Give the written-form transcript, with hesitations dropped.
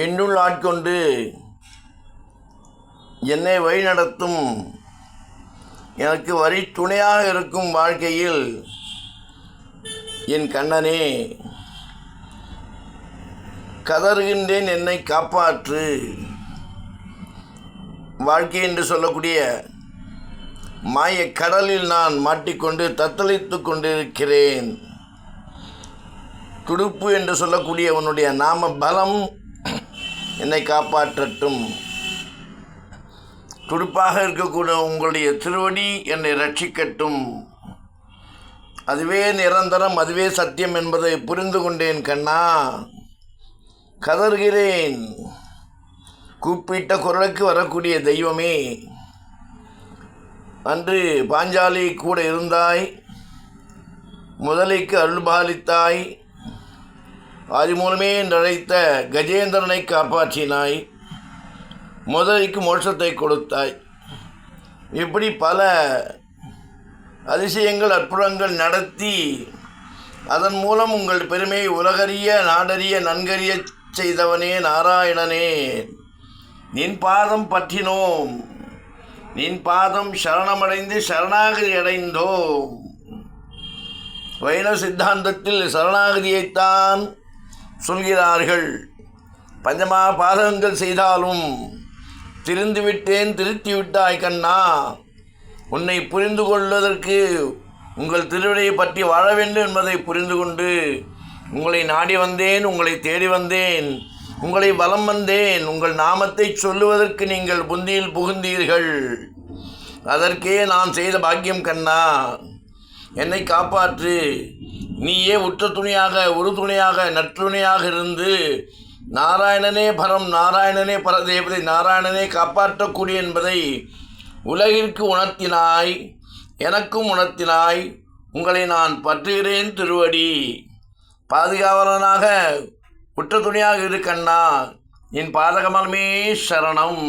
என்னுள் ஆட்கொண்டு என்னை வழிநடத்தும் எனக்கு வழி துணையாக இருக்கும் வாழ்க்கையில் என் கண்ணனே கதறுகின்றேன், என்னை காப்பாற்று. வாழ்க்கை என்று சொல்லக்கூடிய மாய கடலில் நான் மாட்டிக்கொண்டு தத்தளித்து கொண்டிருக்கிறேன். துடுப்பு என்று சொல்லக்கூடிய உன்னுடைய நாம பலம் என்னை காப்பாற்றட்டும். துடுப்பாக இருக்கக்கூடிய உங்களுடைய திருவடி என்னை ரட்சிக்கட்டும். அதுவே நிரந்தரம், அதுவே சத்தியம் என்பதை புரிந்து கொண்டேன் கண்ணா. கதறுகிறேன். கூப்பிட்ட குரலுக்கு வரக்கூடிய தெய்வமே, அன்று பாஞ்சாலி கூட இருந்தாய், முதலைக்கு அருள்பாலித்தாய், ஆதி மூலமே என்றழைத்த கஜேந்திரனை காப்பாற்றினாய், முதலைக்கு மோட்சத்தை கொடுத்தாய். இப்படி பல அதிசயங்கள் அற்புதங்கள் நடத்தி அதன் மூலம் உங்கள் பெருமையை உலகறிய நாடறிய நன்கறிய செய்தவனே நாராயணனே, நின் பாதம் பற்றினோம், நின் பாதம் சரணமடைந்து சரணாகதி அடைந்தோம். வைணவ சித்தாந்தத்தில் சரணாகதியைத்தான் சொல்கிறார்கள். பஞ்சமா பாதகங்கள் செய்தாலும் திருந்துவிட்டேன், திருத்திவிட்டாய் கண்ணா. உன்னை புரிந்து கொள்வதற்கு உங்கள் திருவிடையை பற்றி வாழ வேண்டும் என்பதை புரிந்து கொண்டு உங்களை நாடி வந்தேன், உங்களை தேடி வந்தேன், உங்களை வலம் வந்தேன். உங்கள் நாமத்தை சொல்லுவதற்கு நீங்கள் புந்தியில் புகுந்தீர்கள். அதற்கே நான் செய்த பாக்கியம் கண்ணா. என்னை காப்பாற்று. நீயே உற்ற துணையாக, ஒரு துணையாக, நற்றுணையாக இருந்து நாராயணனே பரம், நாராயணனே பரதேவதை, நாராயணனே காப்பாற்றக்கூடிய என்பதை உலகிற்கு உணர்த்தினாய், எனக்கும் உணர்த்தினாய். உங்களை நான் பற்றுகிறேன் திருவடி. பாதுகாவலனாக உற்ற துணையாக இரு கண்ணா. என் பாதகமலமே சரணம்.